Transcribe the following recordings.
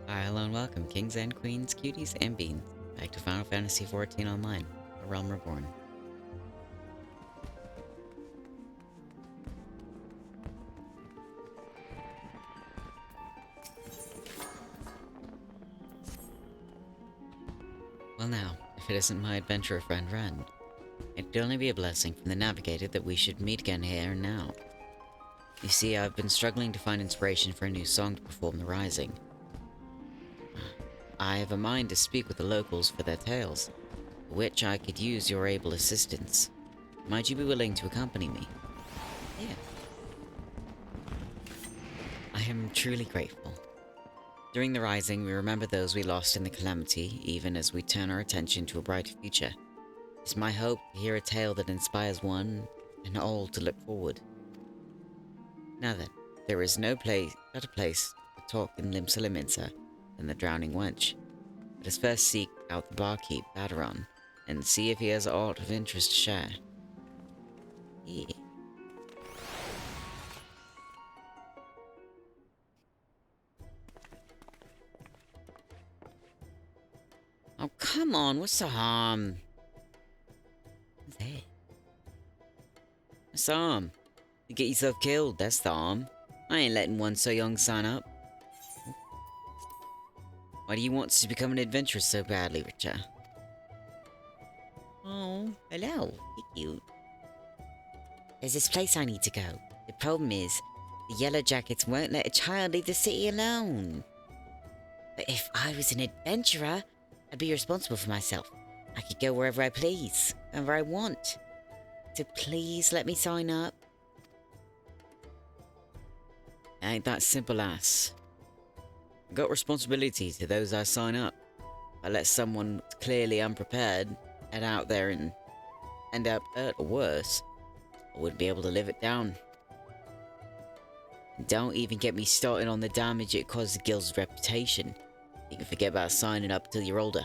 Hi, hello and welcome, kings and queens, cuties and beans, back to Final Fantasy XIV Online, A Realm Reborn. Well now, if it isn't my adventurer friend Ren, it'd only be a blessing from the Navigator that we should meet again here and now. You see, I've been struggling to find inspiration for a new song to perform the Rising. I have a mind to speak with the locals for their tales, for which I could use your able assistance. Might you be willing to accompany me? Yeah. I am truly grateful. During the Rising, we remember those we lost in the Calamity, even as we turn our attention to a brighter future. It's my hope to hear a tale that inspires one and all to look forward. Now then, there is no better place to talk in Limsa than the Drowning Wench. Let us first seek out the barkeep, Baderon, and see if he has aught of interest to share. Yeah. Oh, come on, what's the harm? What's that? What's the harm? You get yourself killed, that's the harm. I ain't letting one so young sign up. Why do you want to become an adventurer so badly, Richard? Oh, hello. You're cute. There's this place I need to go. The problem is, the Yellow Jackets won't let a child leave the city alone. But if I was an adventurer, I'd be responsible for myself. I could go wherever I please, wherever I want. So please let me sign up. Ain't that simple, ass. I've got responsibility to those I sign up. If I let someone clearly unprepared head out there and end up hurt or worse, I wouldn't be able to live it down. And don't even get me started on the damage it caused the guild's reputation. You can forget about signing up till you're older.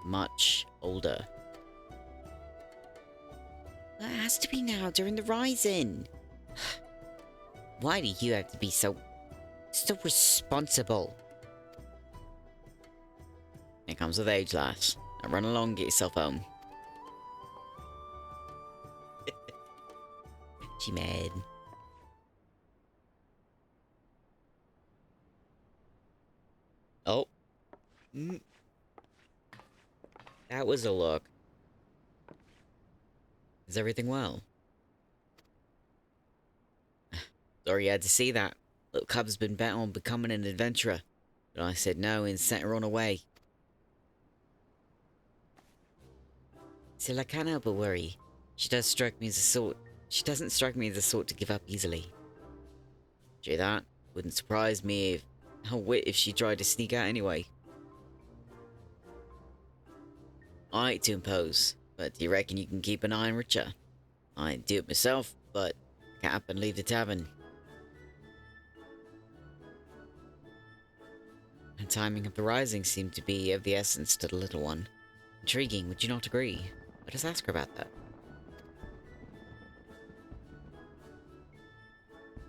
Much older. Well, it has to be now, during the Rising. Why do you have to be so responsible? It comes with age, lass. Now run along, get yourself home. She mad. Oh. That was a look. Is everything well? Sorry you had to see that. Little cub's been bent on becoming an adventurer. But I said no and sent her on her way. Still, I can't help but worry. She doesn't strike me as the sort to give up easily. True that. Wouldn't surprise me if she tried to sneak out anyway. I hate to impose, but do you reckon you can keep an eye on Richa? I'd do it myself, but I can't up and leave the tavern. The timing of the rising seemed to be of the essence to the little one. Intriguing, would you not agree? Let us ask her about that.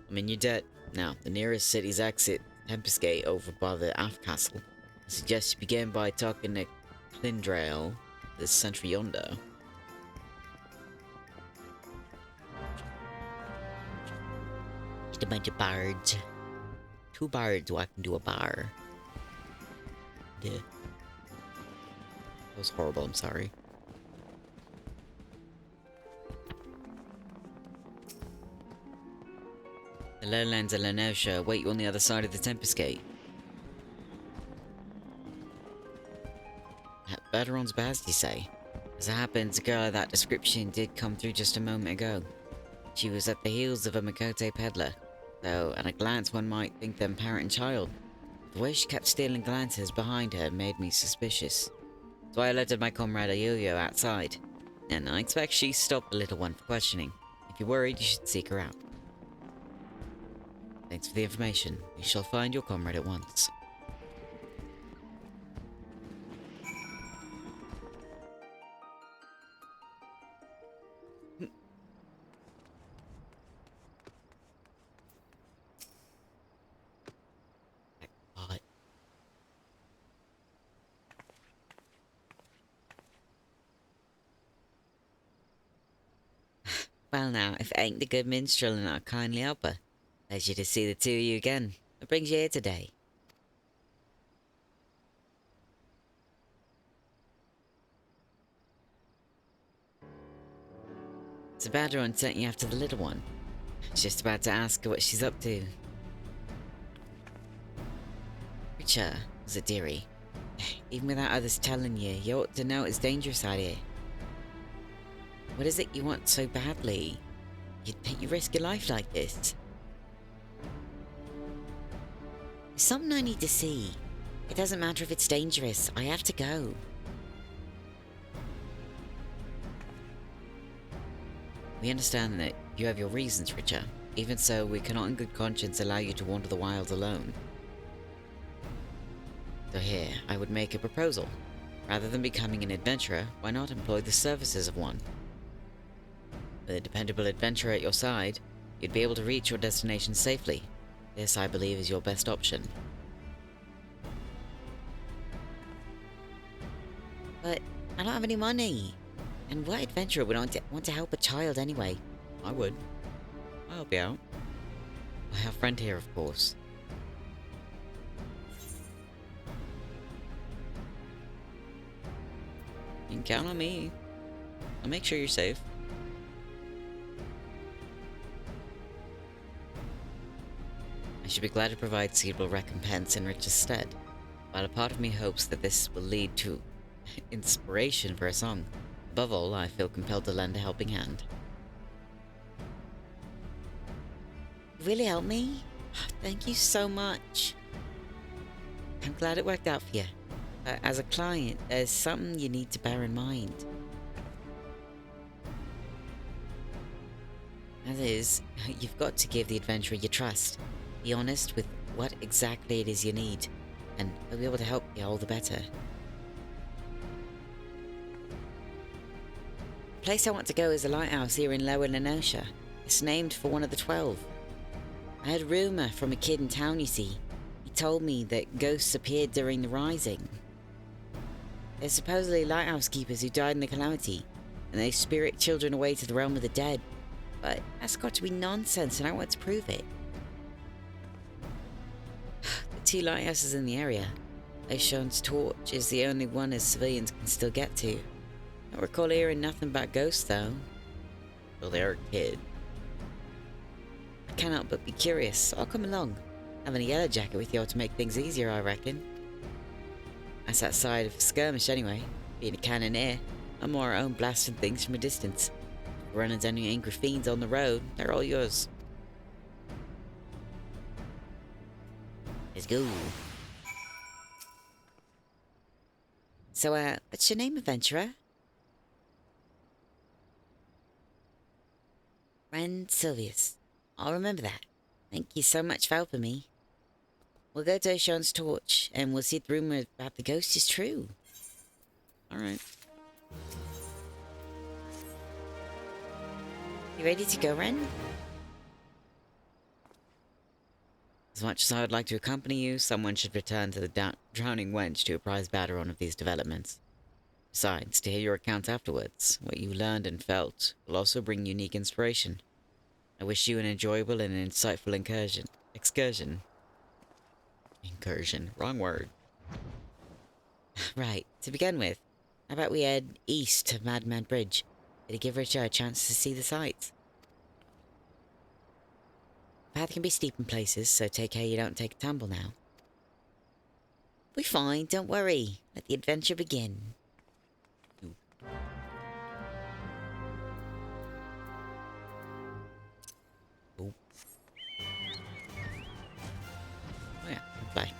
I'm in your debt. Now, the nearest city's exit, Tempest Gate, over by the Aft Castle. I suggest you begin by talking to Clindrail, the sentry yonder. Just a bunch of bards. 2 bards walking to a bar. Yeah. That was horrible, I'm sorry. The lowlands of Lenosha await you on the other side of the Tempest Gate. Baderon's Baz, you say? As it happens, a girl of that description did come through just a moment ago. She was at the heels of a Makote peddler, though at a glance one might think them parent and child. The way she kept stealing glances behind her made me suspicious. So I alerted my comrade Ayoyo outside, and I expect she stopped the little one for questioning. If you're worried, you should seek her out. Thanks for the information. We shall find your comrade at once. God. Well now, if it ain't the good minstrel and our kindly helper. Pleasure to see the two of you again. What brings you here today? It's a bad one sent you after the little one. I was just about to ask her what she's up to. Richard, was it dearie? Even without others telling you, you ought to know it's dangerous out here. What is it you want so badly? You risk your life like this? There's something I need to see. It doesn't matter if it's dangerous. I have to go. We understand that you have your reasons, Richard. Even so, we cannot in good conscience allow you to wander the wilds alone. So here, I would make a proposal. Rather than becoming an adventurer, why not employ the services of one? With a dependable adventurer at your side, you'd be able to reach your destination safely. This, I believe, is your best option. But I don't have any money. And what adventurer would want to help a child anyway? I would. I'll help you out. I have a friend here, of course. You can count on me. I'll make sure you're safe. I should be glad to provide suitable recompense in Rich's stead, while a part of me hopes that this will lead to inspiration for a song. Above all, I feel compelled to lend a helping hand. You really helped me? Thank you so much. I'm glad it worked out for you. As a client, there's something you need to bear in mind. That is, you've got to give the adventurer your trust. Be honest with what exactly it is you need, and they'll be able to help you all the better. The place I want to go is a lighthouse here in Lower Lenosha. It's named for one of the 12. I heard a rumour from a kid in town, you see. He told me that ghosts appeared during the rising. They're supposedly lighthouse keepers who died in the calamity, and they spirit children away to the realm of the dead. But that's got to be nonsense, and I want to prove it. The 2 lighthouses in the area. Eorzea's torch is the only one as civilians can still get to. I don't recall hearing nothing about ghosts, though. Well, they're a kid. I cannot but be curious, so I'll come along. Having a yellow jacket with you ought to make things easier, I reckon. That's that side of skirmish, anyway. Being a cannoneer, I'm more at home blasting things from a distance. Running down any angry fiends on the road, they're all yours. Let's go. So, what's your name, adventurer? Friend Sylvius. I'll remember that. Thank you so much for helping me. We'll go to Eorzea's torch, and we'll see if the rumor about the ghost is true. Alright. You ready to go, Ren? As much as I would like to accompany you, someone should return to the drowning wench to apprise Baderon of these developments. Besides, to hear your account afterwards, what you learned and felt will also bring unique inspiration. I wish you an enjoyable and insightful excursion. Incursion. Wrong word. Right, to begin with, how about we head east to Madman Bridge? It'll give Richard a chance to see the sights. The path can be steep in places, so take care you don't take a tumble now. We're fine, don't worry. Let the adventure begin. Ooh. Oh. Oh yeah, fly.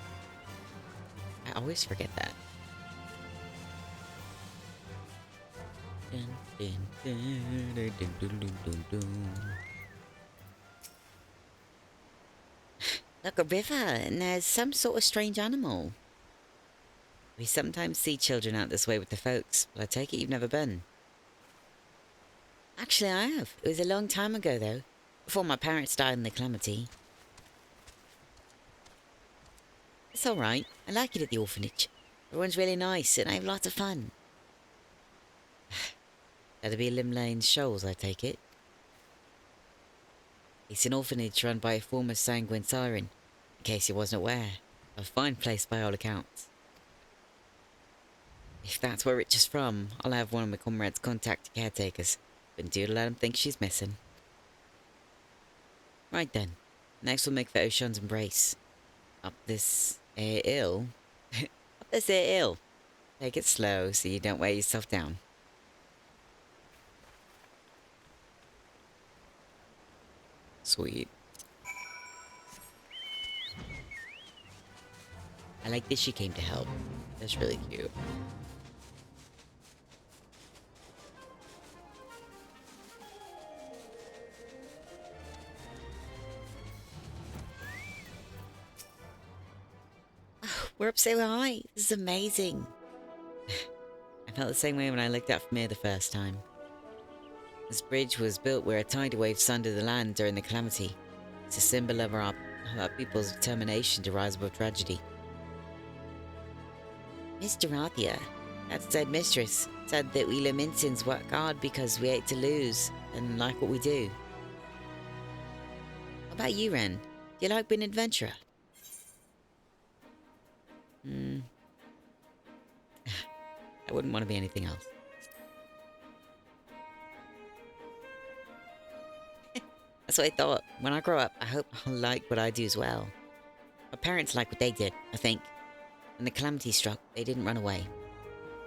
I always forget that. Dun, dun, dun, dun, dun, dun, dun, dun. Look, a river, and there's some sort of strange animal. We sometimes see children out this way with the folks, but I take it you've never been. Actually, I have. It was a long time ago, though, before my parents died in the calamity. It's alright. I like it at the orphanage. Everyone's really nice, and I have lots of fun. That'll be Limlane's Shoals, I take it. It's an orphanage run by a former sanguine siren, in case you wasn't aware. A fine place by all accounts. If that's where Rich is from, I'll have one of my comrades contact the caretakers. Wouldn't do to let them think she's missing. Right then. Next we'll make for Ocean's Embrace. Up this hill. Up this hill. Take it slow so you don't wear yourself down. Sweet. I like that she came to help. That's really cute. We're up so high. This is amazing. I felt the same way when I looked up from here the first time. This bridge was built where a tidal wave sundered the land during the calamity. It's a symbol of our people's determination to rise above tragedy. Mr. Rathia, that's dead mistress, said that we Laminsons work hard because we hate to lose and like what we do. What about you, Ren? Do you like being an adventurer? I wouldn't want to be anything else. That's what I thought. When I grow up, I hope I'll like what I do as well. My parents like what they did, I think. When the calamity struck, they didn't run away.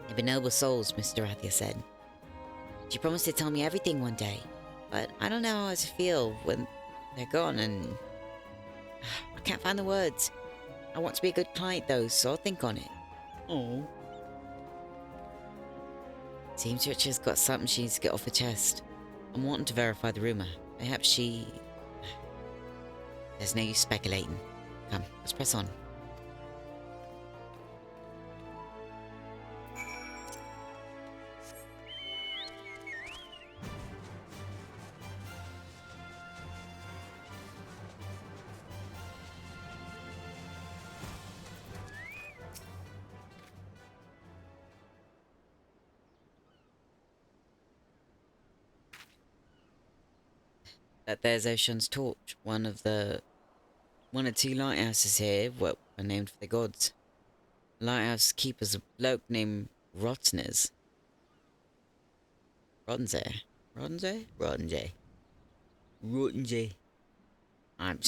They were noble souls, Mr. Rathia said. She promised to tell me everything one day, but I don't know how to feel when they're gone and... I can't find the words. I want to be a good client though, so I'll think on it. Oh. Seems Richard's got something she needs to get off her chest. I'm wanting to verify the rumour. Perhaps she... There's no use speculating. Come, let's press on. That there's Ocean's Torch, one or two lighthouses here, what are named for the gods. The lighthouse keeper's a bloke named Rotners. Ronze? I'm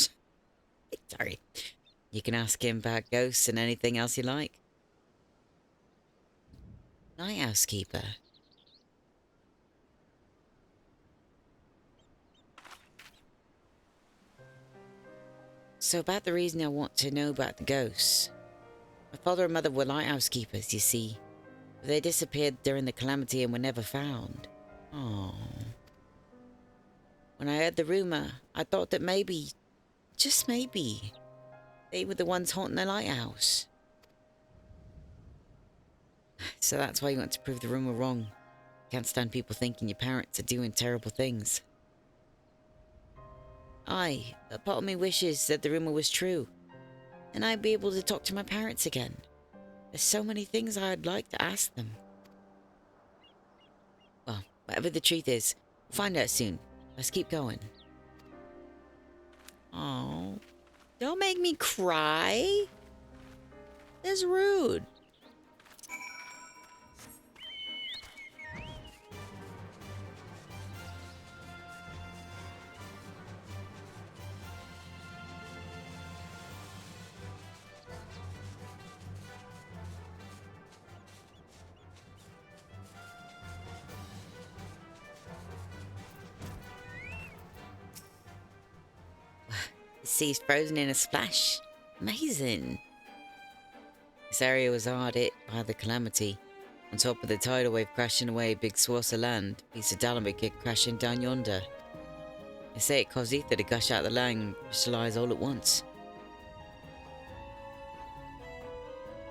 sorry. You can ask him about ghosts and anything else you like. Lighthouse keeper. So about the reason I want to know about the ghosts. My father and mother were lighthouse keepers, you see. But they disappeared during the calamity and were never found. Oh. When I heard the rumour, I thought that maybe, just maybe, they were the ones haunting the lighthouse. So that's why you want to prove the rumour wrong. Can't stand people thinking your parents are doing terrible things. Aye, a part of me wishes that the rumour was true, and I'd be able to talk to my parents again. There's so many things I'd like to ask them. Well, whatever the truth is, we'll find out soon. Let's keep going. Oh, don't make me cry. That's rude. The sea's frozen in a splash. Amazing. This area was hard hit by the calamity. On top of the tidal wave crashing away big swaths of land, a piece of Dalamit came crashing down yonder. They say it caused ether to gush out the land and crystallise all at once.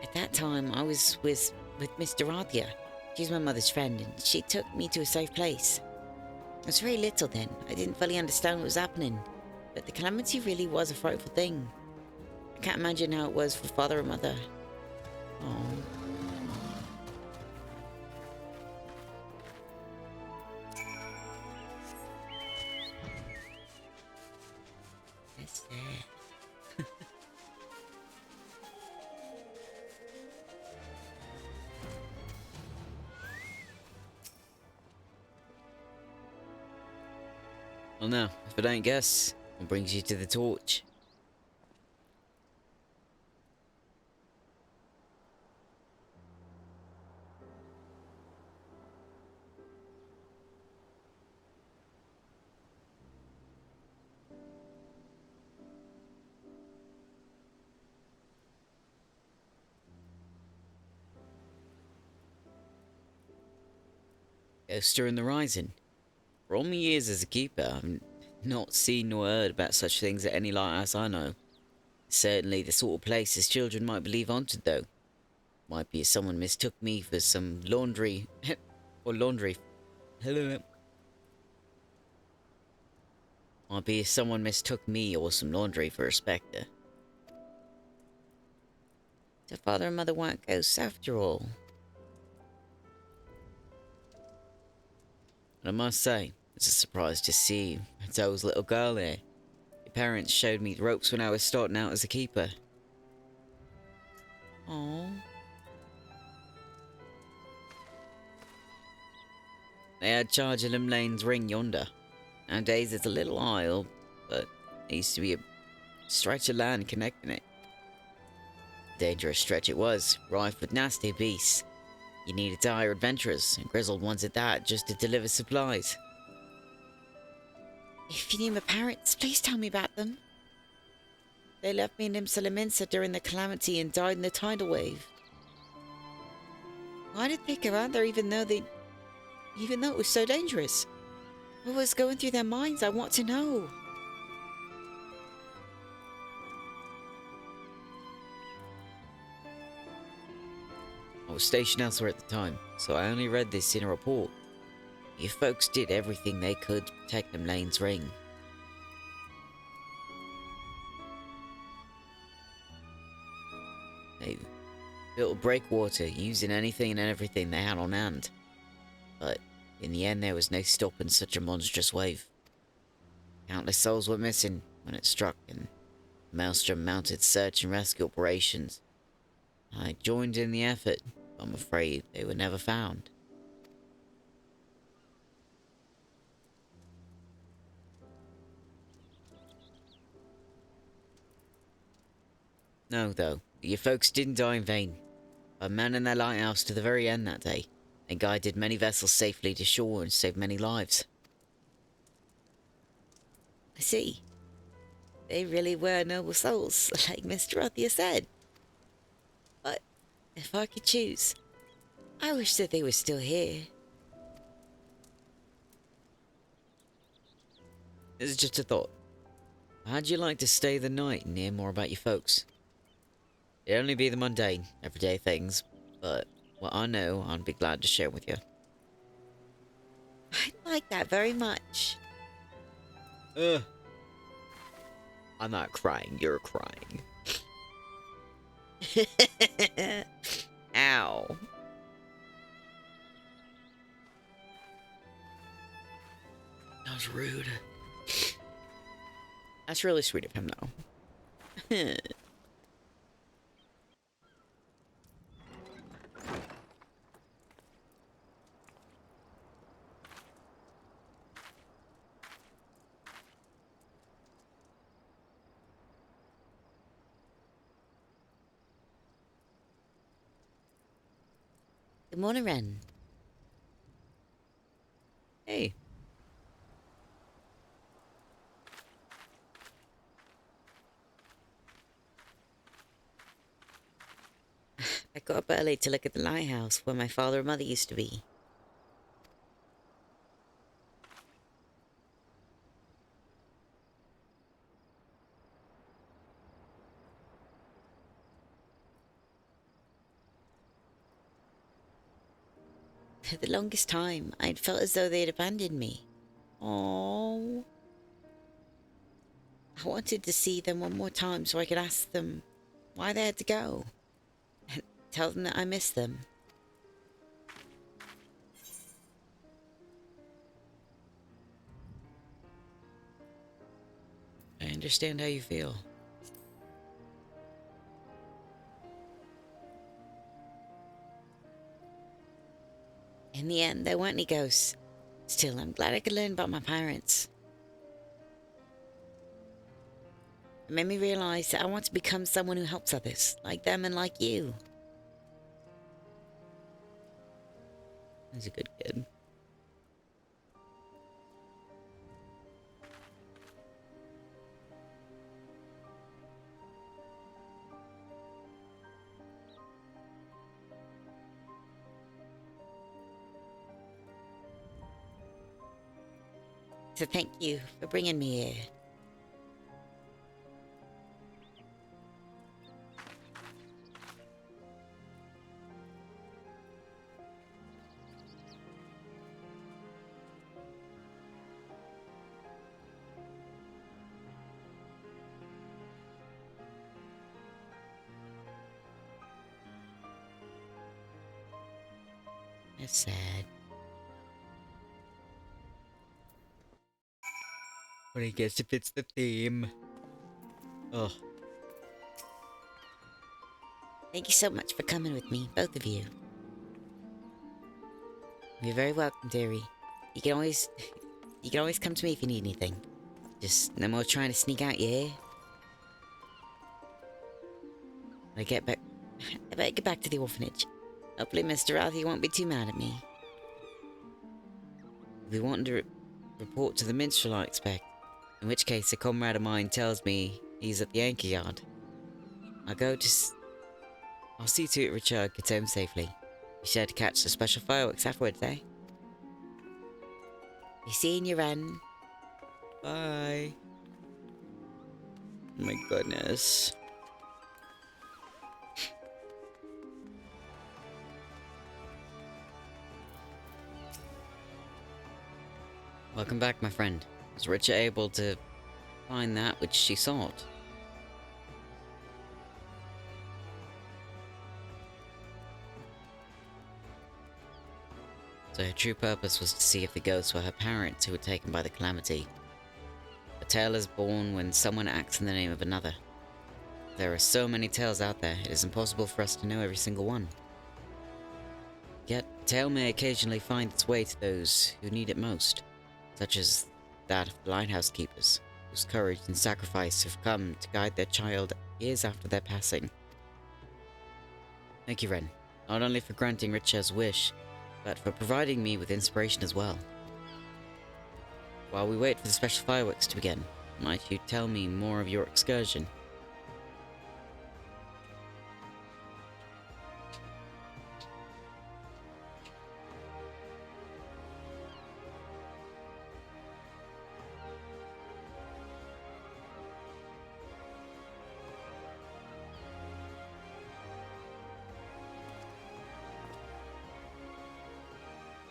At that time, I was with Mr. Rathia. She's my mother's friend, and she took me to a safe place. I was very little then. I didn't fully understand what was happening. But the calamity really was a frightful thing. I can't imagine how it was for father and mother. Oh. Well, now, if I don't guess, what brings you to the torch? Ghosts during the Rising. For all my years as a keeper, I've not seen nor heard about such things at any lighthouse I know. Certainly the sort of places children might believe haunted, though. Might be if someone mistook me for some laundry... or laundry... Hello. Might be if someone mistook me or some laundry for a spectre. So father and mother weren't ghosts after all. And I must say, it's a surprise to see Zoe's little girl here. Your parents showed me the ropes when I was starting out as a keeper. Aww. They had charge of Lane's ring yonder. Nowadays it's a little isle, but there used to be a stretch of land connecting it. Dangerous stretch it was, rife with nasty beasts. You needed to hire adventurers, and grizzled ones at that, just to deliver supplies. If you knew my parents, please tell me about them. They left me in Imsalaminsa during the calamity and died in the tidal wave. Why did they go out there even though it was so dangerous? What was going through their minds? I want to know. I was stationed elsewhere at the time, so I only read this in a report. You folks did everything they could to protect Lane's ring. They built a breakwater using anything and everything they had on hand. But in the end there was no stopping such a monstrous wave. Countless souls were missing when it struck, and Maelstrom mounted search and rescue operations. I joined in the effort, but I'm afraid they were never found. No, though, your folks didn't die in vain. A man in their lighthouse to the very end that day, and guided many vessels safely to shore and saved many lives. I see. They really were noble souls, like Mr. Rothia said. But if I could choose, I wish that they were still here. This is just a thought. How'd you like to stay the night and hear more about your folks? It'd only be the mundane, everyday things, but what I know, I'd be glad to share with you. I'd like that very much. I'm not crying, you're crying. Ow. That was rude. That's really sweet of him, though. Good morning, Ren. Hey. I got up early to look at the lighthouse where my father and mother used to be. For the longest time, I'd felt as though they'd abandoned me. Oh. I wanted to see them one more time so I could ask them why they had to go. And tell them that I miss them. I understand how you feel. In the end, there weren't any ghosts. Still, I'm glad I could learn about my parents. It made me realize that I want to become someone who helps others, like them and like you. He's a good kid. So thank you for bringing me here. That's sad. But I guess it fits the theme. Oh. Thank you so much for coming with me, both of you. You're very welcome, dearie. You can always come to me if you need anything. Just no more trying to sneak out, yeah? When I better get back to the orphanage. Hopefully Mr. Ralphie won't be too mad at me. If we want to report to the minstrel, I expect. In which case, a comrade of mine tells me he's at the anchor yard. I'll see to it Richard gets home safely. Be sure to catch the special fireworks afterwards, eh? Be seeing you, Ren. Bye. Oh my goodness. Welcome back, my friend. Was Richard able to find that which she sought? So her true purpose was to see if the ghosts were her parents who were taken by the calamity. A tale is born when someone acts in the name of another. There are so many tales out there, it is impossible for us to know every single one. Yet, a tale may occasionally find its way to those who need it most, such as that of the lighthouse keepers, whose courage and sacrifice have come to guide their child years after their passing. Thank you, Ren, not only for granting Richard's wish, but for providing me with inspiration as well. While we wait for the special fireworks to begin, might you tell me more of your excursion?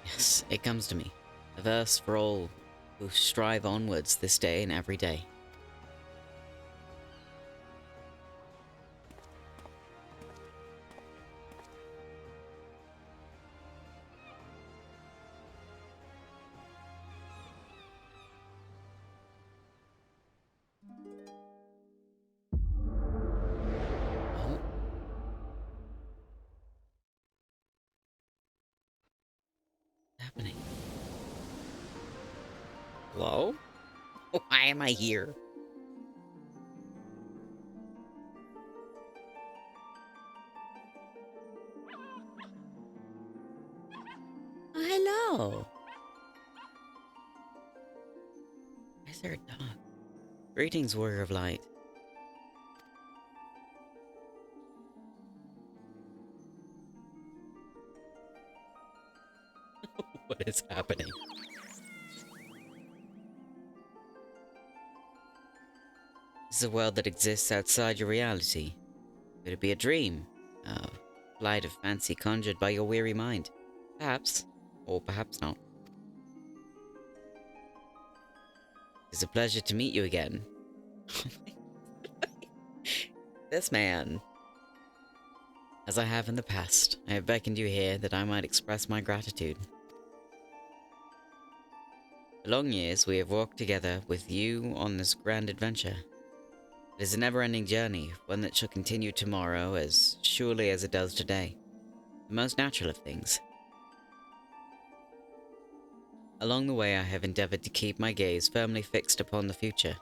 Yes, it comes to me. A verse for all who strive onwards this day and every day. Oh. What's happening? Hello? Why am I here? Oh, hello. Why is there a dog? Greetings, warrior of light. What is happening? This is a world that exists outside your reality. Could it be a dream? A flight of fancy conjured by your weary mind? Perhaps. Or perhaps not. It's a pleasure to meet you again. This man. As I have in the past, I have beckoned you here that I might express my gratitude. For long years we have walked together with you on this grand adventure. It is a never-ending journey, one that shall continue tomorrow as surely as it does today. The most natural of things. Along the way I have endeavored to keep my gaze firmly fixed upon the future.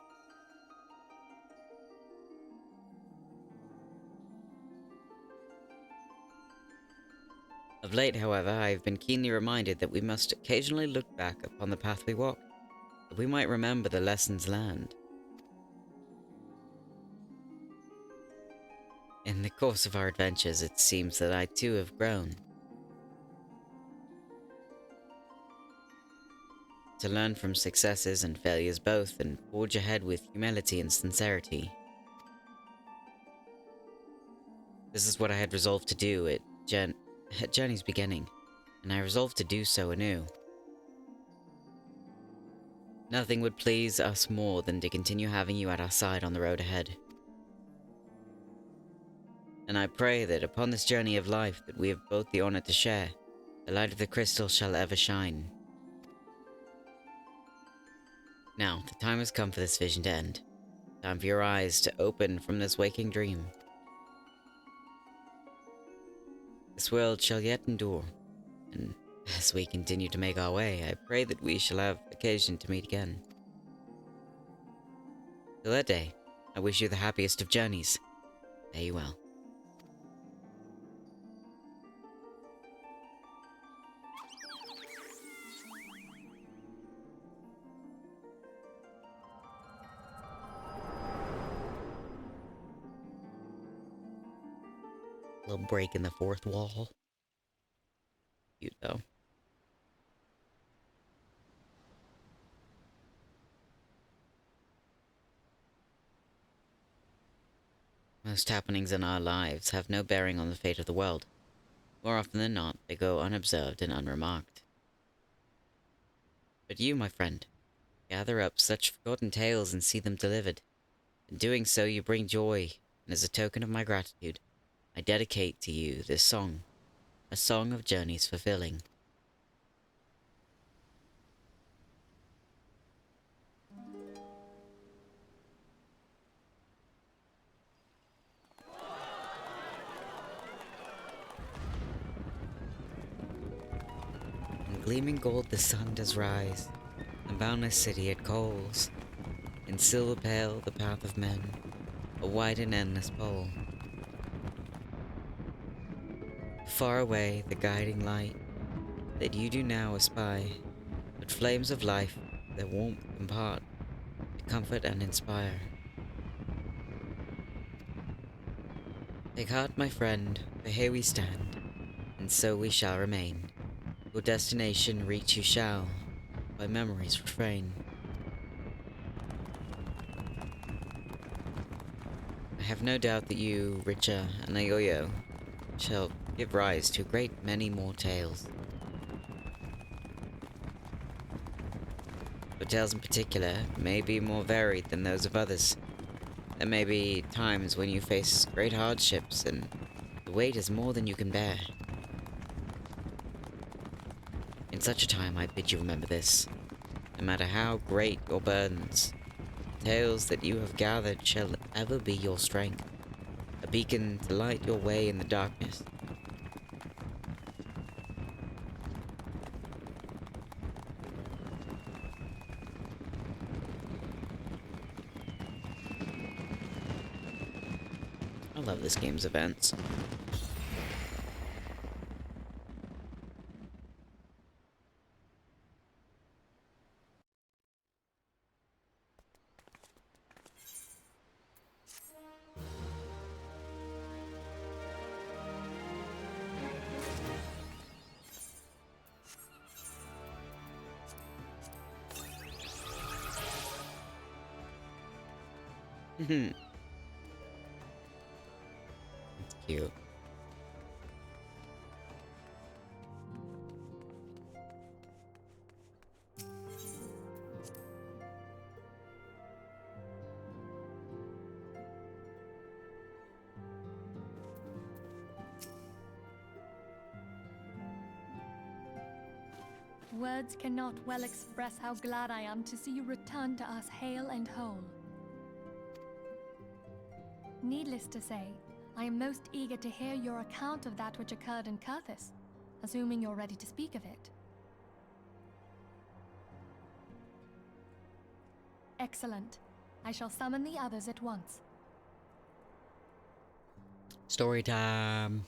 Of late, however, I have been keenly reminded that we must occasionally look back upon the path we walked, that we might remember the lessons learned. In the course of our adventures, it seems that I too have grown. To learn from successes and failures both, and forge ahead with humility and sincerity. This is what I had resolved to do at Journey's beginning, and I resolved to do so anew. Nothing would please us more than to continue having you at our side on the road ahead. And I pray that upon this journey of life that we have both the honor to share, the light of the crystal shall ever shine. Now, the time has come for this vision to end. Time for your eyes to open from this waking dream. This world shall yet endure, and as we continue to make our way, I pray that we shall have occasion to meet again. Till that day, I wish you the happiest of journeys. Fare you well. Little break in the fourth wall. Cute though. Most happenings in our lives have no bearing on the fate of the world. More often than not, they go unobserved and unremarked. But you, my friend, gather up such forgotten tales and see them delivered. In doing so, you bring joy, and as a token of my gratitude, I dedicate to you this song, a song of journeys fulfilling. In gleaming gold the sun does rise, the boundless city it calls. In silver pale the path of men, a wide and endless pole. Far away the guiding light that you do now espy, but flames of life that warmth impart, to comfort and inspire. Take heart, my friend, for here we stand, and so we shall remain. Your destination reach you shall, by memories refrain. I have no doubt that you, Richa and Ayoyo, shall give rise to a great many more tales. Your tales in particular may be more varied than those of others. There may be times when you face great hardships and the weight is more than you can bear. In such a time I bid you remember this. No matter how great your burdens, the tales that you have gathered shall ever be your strength, a beacon to light your way in the darkness. I love this game's events. It's cute. Words cannot well express how glad I am to see you return to us hale and whole. Needless to say, I am most eager to hear your account of that which occurred in Kurthis, assuming you're ready to speak of it. Excellent. I shall summon the others at once. Story time.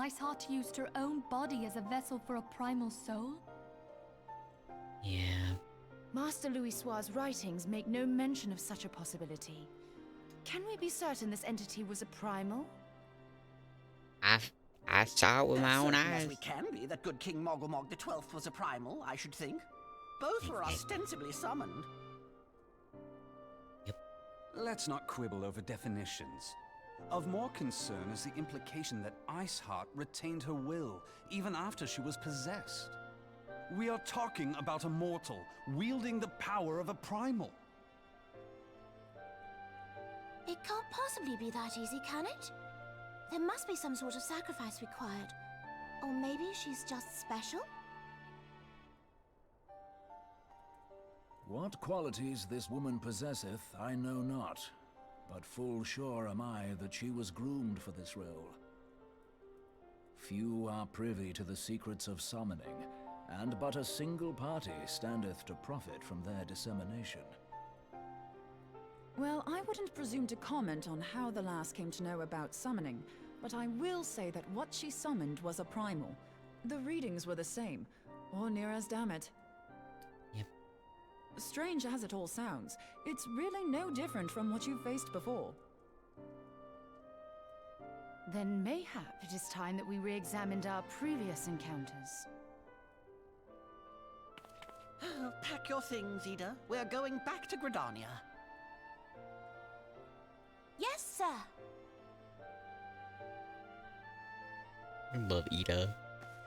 Iceheart used her own body as a vessel for a primal soul? Yeah. Master Louisoir's writings make no mention of such a possibility. Can we be certain this entity was a primal? I saw it with my own Certain eyes. as we can be that good King Mogglmog the 12th was a primal, I should think. Both were ostensibly summoned. Let's not quibble over definitions. Of more concern is the implication that Iceheart retained her will, even after she was possessed. We are talking about a mortal, wielding the power of a primal. It can't possibly be that easy, can it? There must be some sort of sacrifice required. Or maybe she's just special? What qualities this woman possesseth, I know not, but full sure am I that she was groomed for this role. Few are privy to the secrets of summoning, and but a single party standeth to profit from their dissemination. Well, I wouldn't presume to comment on how the lass came to know about summoning, but I will say that what she summoned was a primal. The readings were the same, or near as damn it. Yep. Strange as it all sounds, it's really no different from what you've faced before. Then mayhap it is time that we re-examined our previous encounters. Pack your things, Ida. We're going back to Gridania. Yes, sir. I love Ida.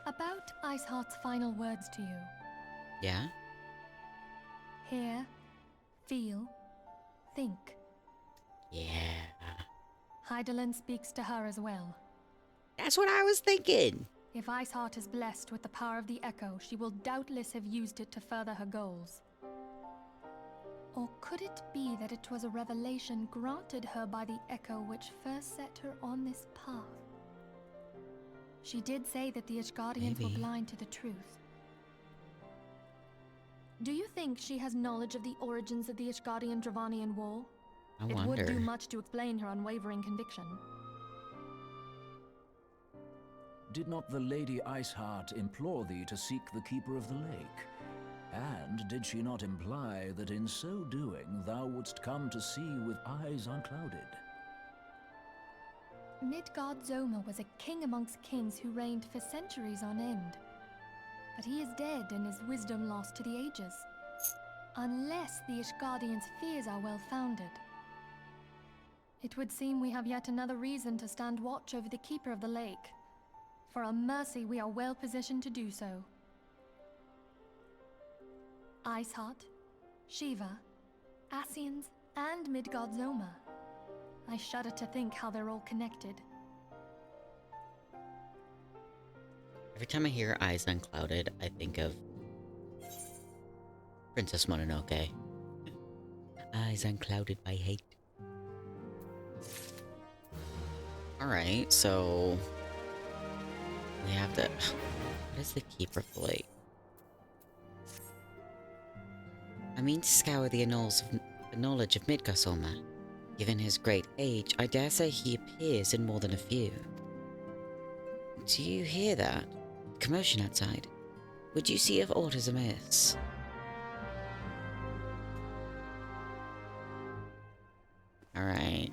About Iceheart's final words to you. Yeah? Hear, feel, think. Yeah. Hydaelyn speaks to her as well. That's what I was thinking. If Iceheart is blessed with the power of the Echo, she will doubtless have used it to further her goals. Or could it be that it was a revelation granted her by the Echo which first set her on this path? She did say that the Ishgardians were Maybe. blind to the truth. Do you think she has knowledge of the origins of the Ishgardian-Dravanian War? I It wonder. would do much to explain her unwavering conviction. Did not the Lady Iceheart implore thee to seek the Keeper of the Lake? And did she not imply that in so doing thou wouldst come to see with eyes unclouded? Midgard-Zoma was a king amongst kings who reigned for centuries on end. But he is dead and his wisdom lost to the ages. Unless the Ishgardians' fears are well-founded. It would seem we have yet another reason to stand watch over the Keeper of the Lake. For a mercy, we are well positioned to do so. Iceheart, Shiva, Ascians, and Midgard-Zoma. I shudder to think how they're all connected. Every time I hear Eyes Unclouded, I think of Princess Mononoke. Eyes unclouded by hate. Alright, so we have the... What is the Keeper of the Lake? I mean to scour the annals of the knowledge of Midgard-Zoma. Given his great age, I dare say he appears in more than a few. Do you hear that? Commotion outside. Would you see if aught is amiss? Alright.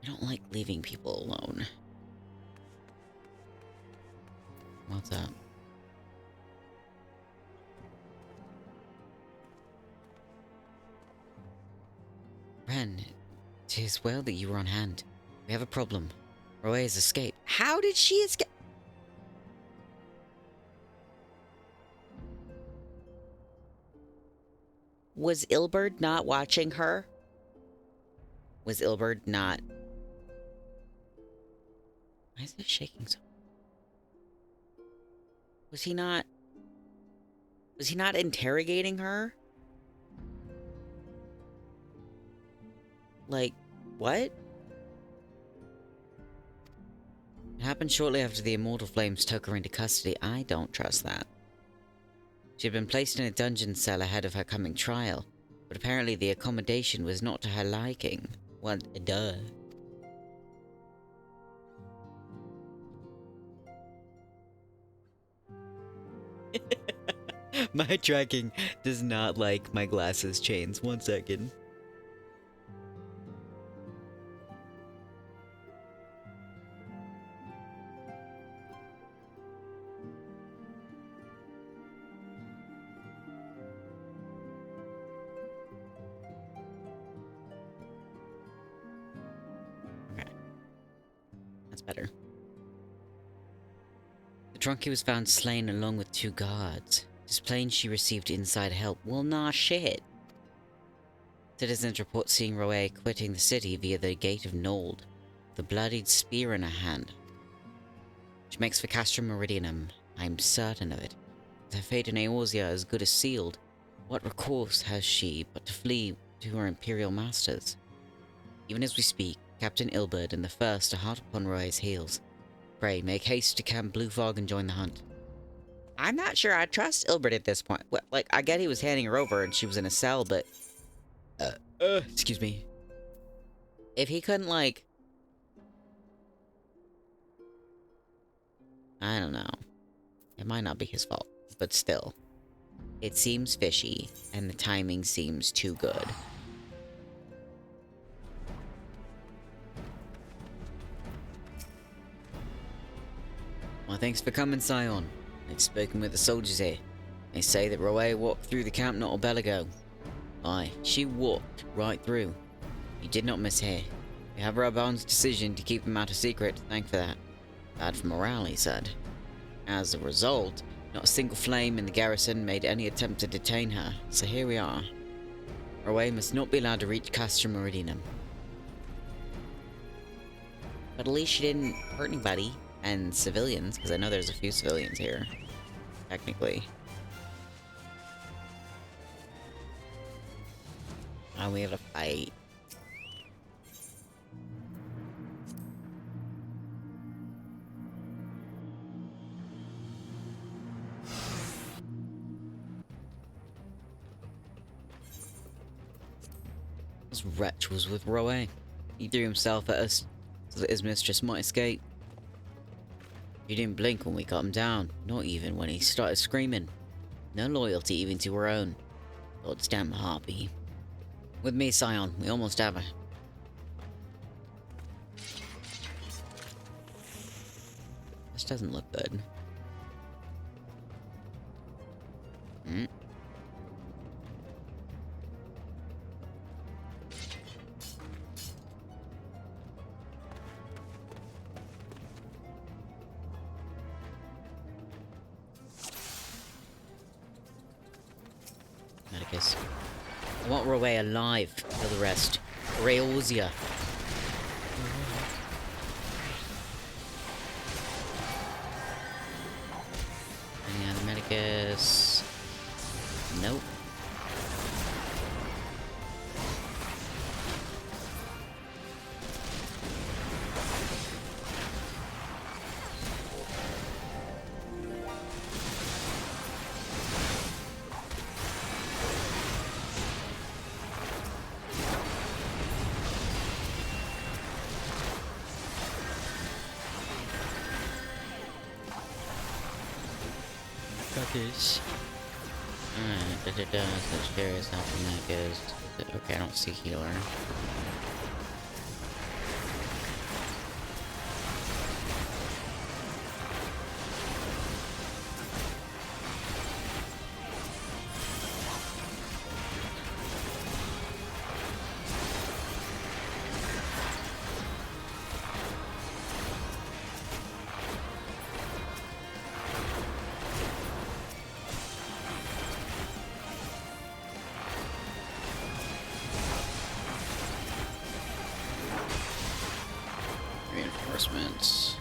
I don't like leaving people alone. What's up? Ren, 'tis well that you were on hand. We have a problem. Roe has escaped. How did she escape? Was Ilberd not watching her? Was Ilberd not... Why is it shaking so? Was he not interrogating her? Like, what? It happened shortly after the Immortal Flames took her into custody. I don't trust that. She had been placed in a dungeon cell ahead of her coming trial, but apparently the accommodation was not to her liking. Well, duh. My tracking does not like my glasses chains. 1 second. Okay. That's better. The drunkie was found slain along with 2 guards. Displaying she received inside help. Well, nah, shit. Citizens report seeing Roe quitting the city via the Gate of Nold, with a bloodied spear in her hand. She makes for Castrum Meridianum, I am certain of it. With her fate in Eorzea as good as sealed, what recourse has she but to flee to her imperial masters? Even as we speak, Captain Ilberd and the first are hot upon Roe's heels. Pray, make haste to Camp Blue Fog and join the hunt. I'm not sure I trust Ilbert at this point. Well, like, I get he was handing her over and she was in a cell, but... excuse me. If he couldn't, like... I don't know. It might not be his fault, but still. It seems fishy, and the timing seems too good. Well, thanks for coming, Scion. I've spoken with the soldiers here. They say that Roe walked through the camp not a bell ago. Aye, she walked right through. You did not mishear. We have Raban's decision to keep them out a secret, thank for that. Bad for morale, he said. As a result, not a single flame in the garrison made any attempt to detain her, so here we are. Roe must not be allowed to reach Castrum Meridianum. But at least she didn't hurt anybody. And civilians, because I know there's a few civilians here. Technically. Oh, we have to fight. This wretch was with Roe. He threw himself at us so that his mistress might escape. He didn't blink when we cut him down, not even when he started screaming. No loyalty even to her own. God's damn harpy. With me, Scion, we almost have her. This doesn't look good. Hmm? Medicus. I want Roe alive for the rest. Eorzea. And Medicus. Nope. Cookies. Such various alchemic. Okay, I don't see healer. Reinforcements.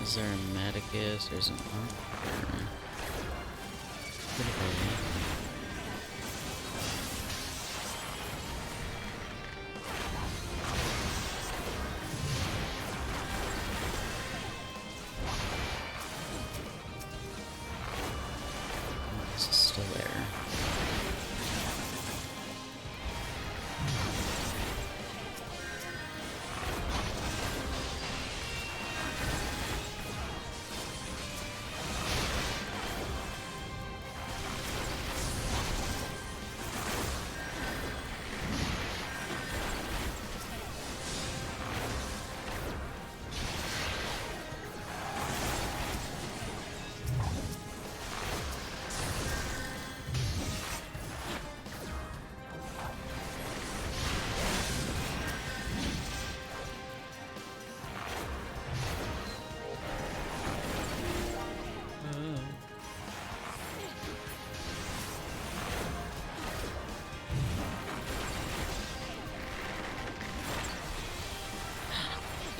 Is there a Medicus? There's an archer. This is still there.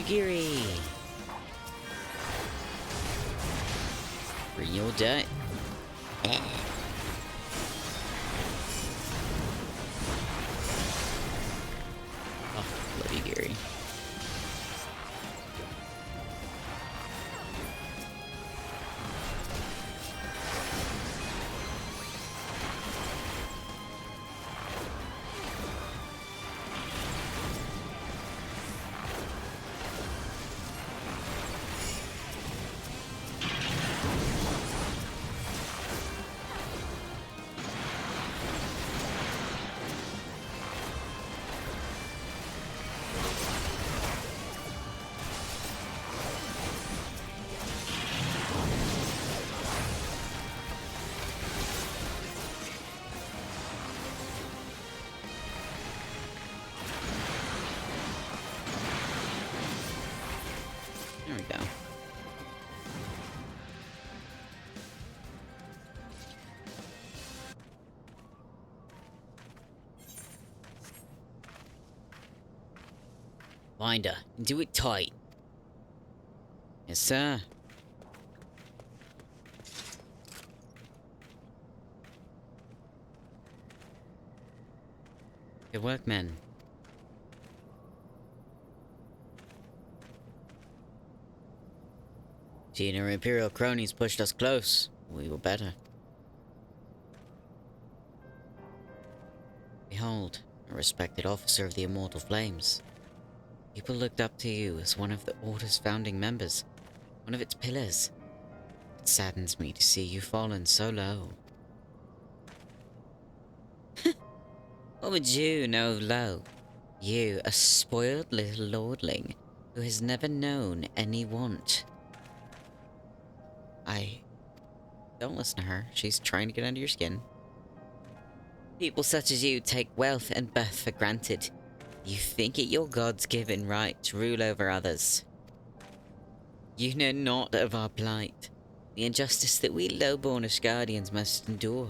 Giri! For your day. Oh, bloody Giri. There we go. Find her. Do it tight. Yes, sir. Good work, men. She and her Imperial cronies pushed us close. We were better. Behold, a respected officer of the Immortal Flames. People looked up to you as one of the Order's founding members, one of its pillars. It saddens me to see you fallen so low. What would you know of low? You, a spoiled little lordling who has never known any want. Don't listen to her. She's trying to get under your skin. People such as you take wealth and birth for granted. You think it your God's given right to rule over others. You know not of our plight, the injustice that we low-bornish guardians must endure.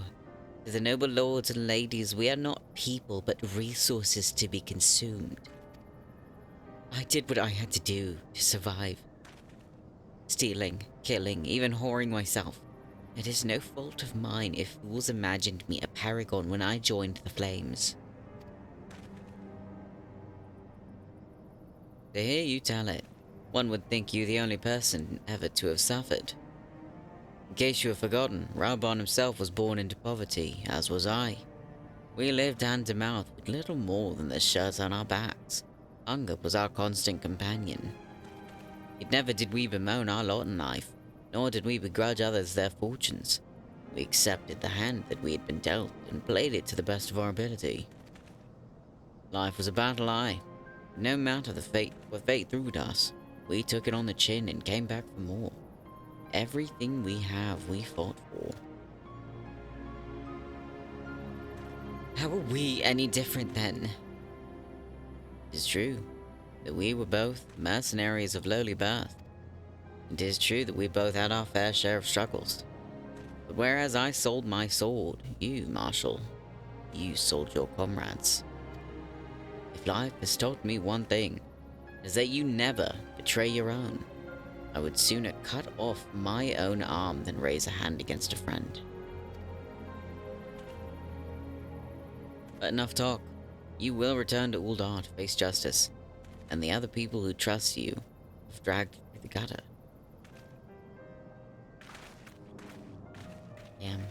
To the noble lords and ladies, we are not people but resources to be consumed. I did what I had to do to survive. Stealing, killing, even whoring myself. It is no fault of mine if fools imagined me a paragon when I joined the Flames. To hear you tell it, one would think you the only person ever to have suffered. In case you have forgotten, Reborn himself was born into poverty, as was I. We lived hand to mouth with little more than the shirt on our backs. Hunger was our constant companion. Yet never did we bemoan our lot in life, nor did we begrudge others their fortunes. We accepted the hand that we had been dealt and played it to the best of our ability. Life was a battle, aye. No matter what fate threw at us, we took it on the chin and came back for more. Everything we have, we fought for. How are we any different then? It is true that we were both mercenaries of lowly birth. It is true that we both had our fair share of struggles. But whereas I sold my sword, you, Marshal, you sold your comrades. If life has taught me one thing, it is that you never betray your own. I would sooner cut off my own arm than raise a hand against a friend. But enough talk. You will return to Uldar to face justice, and the other people who trust you have dragged you through the gutter. Damn.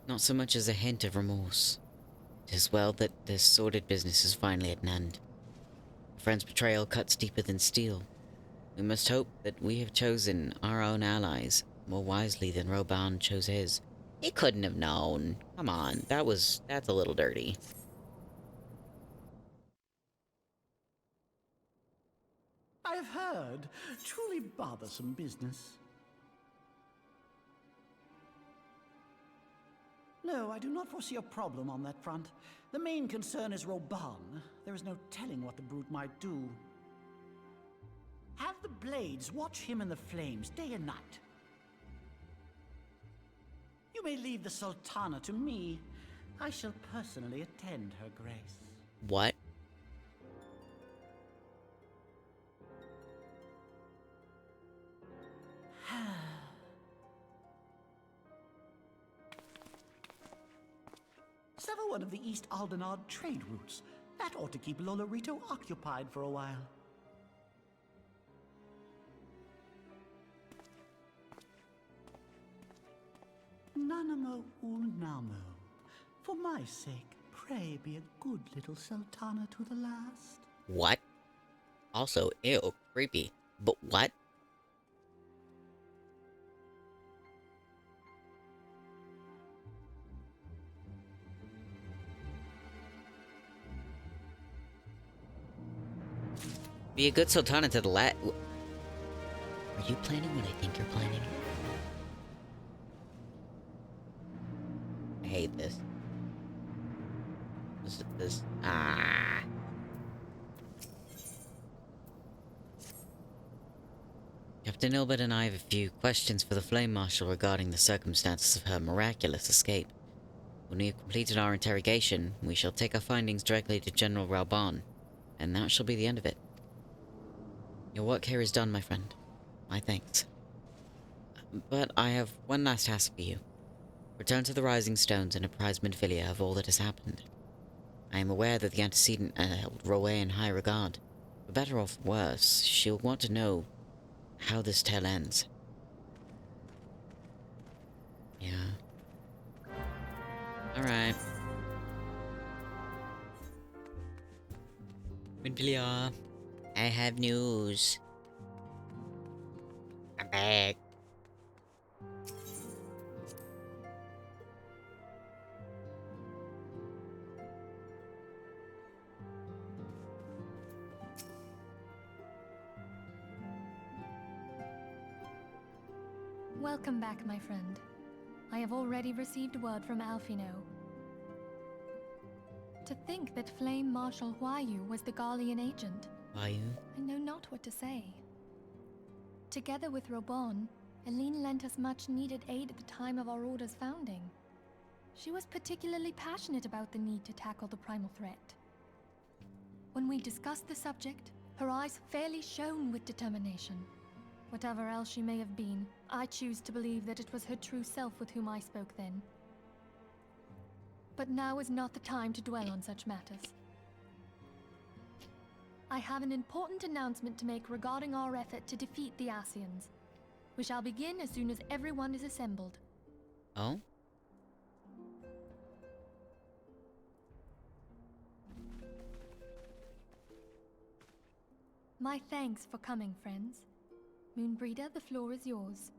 Not so much as a hint of remorse. It is well that this sordid business is finally at an end. A friend's betrayal cuts deeper than steel. We must hope that we have chosen our own allies more wisely than Reborn chose his. He couldn't have known. Come on, that's a little dirty. I have heard. Truly bothersome business. No, I do not foresee a problem on that front. The main concern is Reborn. There is no telling what the brute might do. Have the Blades watch him in the flames day and night. You may leave the Sultana to me. I shall personally attend her grace. What? Sever one of the East Aldenard trade routes. That ought to keep Lolorito occupied for a while. Nanamo unamo. For my sake, pray be a good little Sultana to the last. What? Also, ew, creepy. But what? Be a good Sultana to the last. Are you planning what I think you're planning? I hate this. This. Captain Ilbert and I have a few questions for the Flame Marshal regarding the circumstances of her miraculous escape. When we have completed our interrogation, we shall take our findings directly to General Reborn, and that shall be the end of it. Your work here is done, my friend. My thanks. But I have one last task for you. Return to the Rising Stones and apprise Midvillia of all that has happened. I am aware that the antecedent held Roe in high regard. For better or for worse, she'll want to know how this tale ends. Yeah. Alright. Midvillia, I have news. I'm back. Welcome back, my friend. I have already received word from Alfino. To think that Flame Marshal Huayu was the Garlean agent. Huayu? I know not what to say. Together with Reborn, Eileen lent us much-needed aid at the time of our Order's founding. She was particularly passionate about the need to tackle the primal threat. When we discussed the subject, her eyes fairly shone with determination. Whatever else she may have been, I choose to believe that it was her true self with whom I spoke then. But now is not the time to dwell on such matters. I have an important announcement to make regarding our effort to defeat the Asians. We shall begin as soon as everyone is assembled. Oh? My thanks for coming, friends. Moonbreeder, the floor is yours.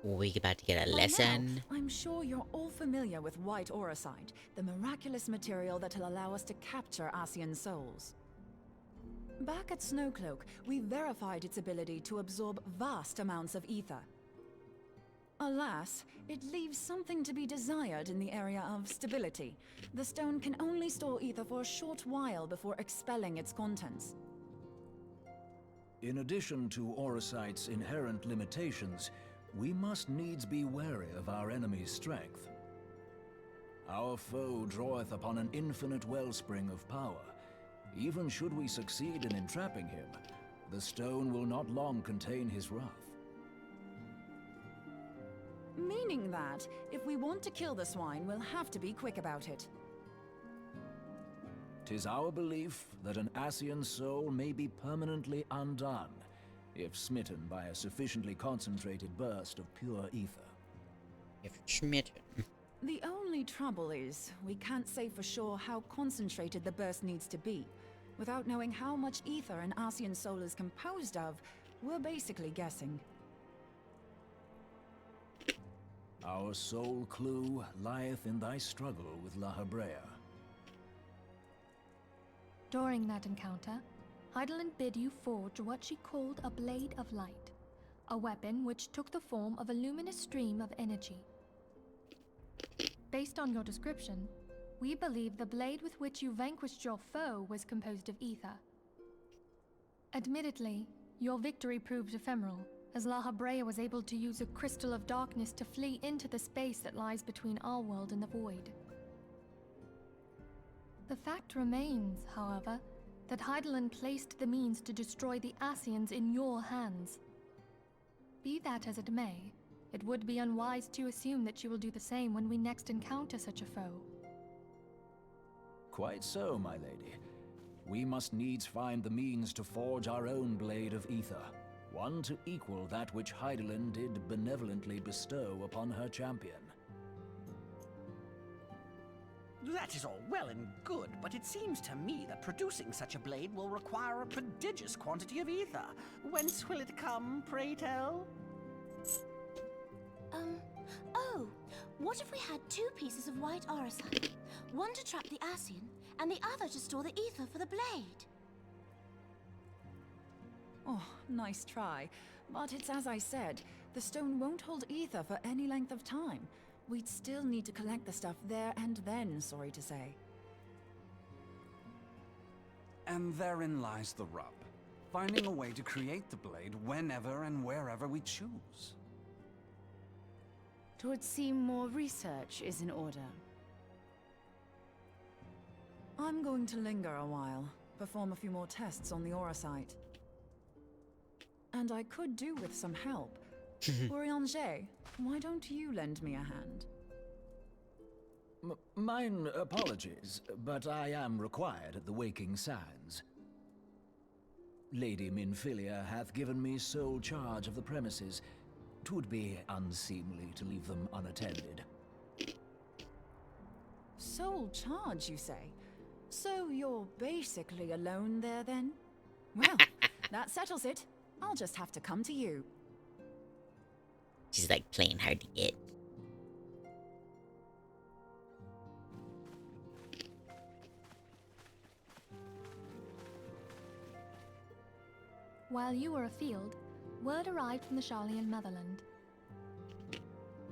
We about to get a By lesson. now, I'm sure you're all familiar with White Auracite, the miraculous material that'll allow us to capture Asian souls. Back at Snowcloak, we verified its ability to absorb vast amounts of ether. Alas, it leaves something to be desired in the area of stability. The stone can only store ether for a short while before expelling its contents. In addition to Auracite's inherent limitations, we must needs be wary of our enemy's strength. Our foe draweth upon an infinite wellspring of power. Even should we succeed in entrapping him, the stone will not long contain his wrath. Meaning that, if we want to kill the swine, we'll have to be quick about it. 'Tis our belief that an Asian soul may be permanently undone, if smitten by a sufficiently concentrated burst of pure ether. If smitten. The only trouble is, we can't say for sure how concentrated the burst needs to be. Without knowing how much ether an Asian soul is composed of, we're basically guessing. Our sole clue lieth in thy struggle with La Hebrea. During that encounter, Heidelin bid you forge what she called a Blade of Light, a weapon which took the form of a luminous stream of energy. based on your description, we believe the blade with which you vanquished your foe was composed of ether. Admittedly, your victory proved ephemeral, as La Habrea was able to use a crystal of darkness to flee into the space that lies between our world and the void. The fact remains, however, that Hydaelyn placed the means to destroy the Ascians in your hands. Be that as it may, it would be unwise to assume that you will do the same when we next encounter such a foe. Quite so, my lady. We must needs find the means to forge our own blade of ether, one to equal that which Hydaelyn did benevolently bestow upon her champion. That is all well and good, but it seems to me that producing such a blade will require a prodigious quantity of ether. Whence will it come, pray tell? Oh, what if we had 2 pieces of white orosite? One to trap the Ascian, and the other to store the ether for the blade. Oh, nice try. But it's as I said, the stone won't hold ether for any length of time. We'd still need to collect the stuff there and then, sorry to say. And therein lies the rub. Finding a way to create the blade whenever and wherever we choose. It would seem more research is in order. I'm going to linger a while, perform a few more tests on the orosite. And I could do with some help. Eorzea, why don't you lend me a hand? Mine apologies, but I am required at the Waking Sands. Lady Minfilia hath given me sole charge of the premises. 'Twould be unseemly to leave them unattended. Sole charge, you say? So you're basically alone there, then? Well, that settles it. I'll just have to come to you. She's like playing hard to get. While you were afield, word arrived from the Sharlayan motherland.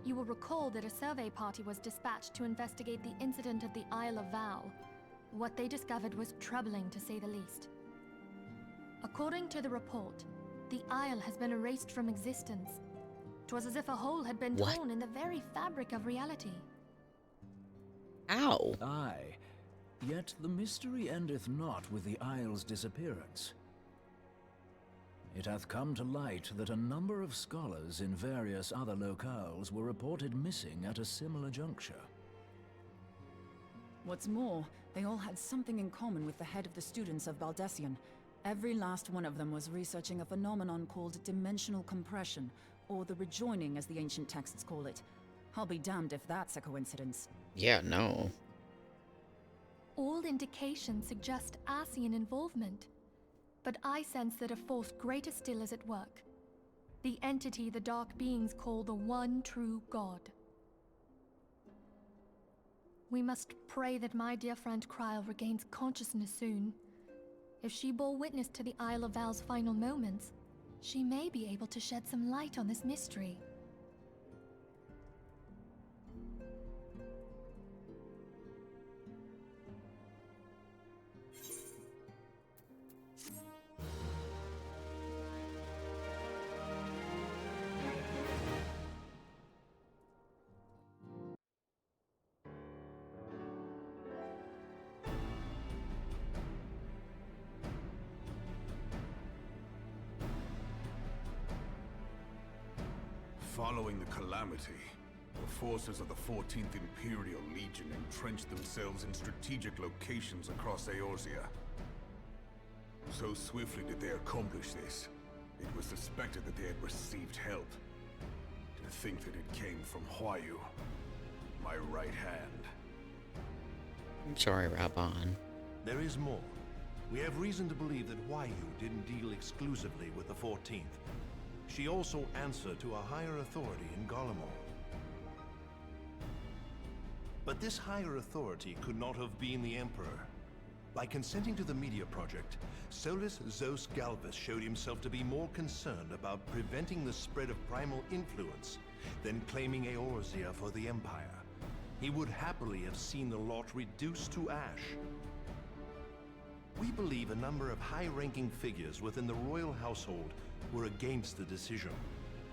You will recall that a survey party was dispatched to investigate the incident at the Isle of Val. What they discovered was troubling, to say the least. According to the report, the Isle has been erased from existence. 'Twas as if a hole had been torn in the very fabric of reality. Ow! Aye, yet the mystery endeth not with the Isle's disappearance. It hath come to light that a number of scholars in various other locales were reported missing at a similar juncture. What's more, they all had something in common with the head of the students of Baldessian. Every last one of them was researching a phenomenon called dimensional compression, or the rejoining as the ancient texts call it. I'll be damned if that's a coincidence. Yeah, no. All indications suggest Ascian involvement. But I sense that a force greater still is at work. The entity the Dark Beings call the One True God. We must pray that my dear friend Kryl regains consciousness soon. If she bore witness to the Isle of Val's final moments, she may be able to shed some light on this mystery. Following the calamity, the forces of the 14th Imperial Legion entrenched themselves in strategic locations across Eorzea. So swiftly did they accomplish this, it was suspected that they had received help. To think that it came from Huayu, my right hand. I'm sorry, Raban. There is more. We have reason to believe that Huayu didn't deal exclusively with the 14th. She also answered to a higher authority in Garlemald. But this higher authority could not have been the Emperor. By consenting to the media project, Solus Zos Galvus showed himself to be more concerned about preventing the spread of primal influence than claiming Eorzea for the Empire. he would happily have seen the lot reduced to ash. We believe a number of high-ranking figures within the royal household were against the decision,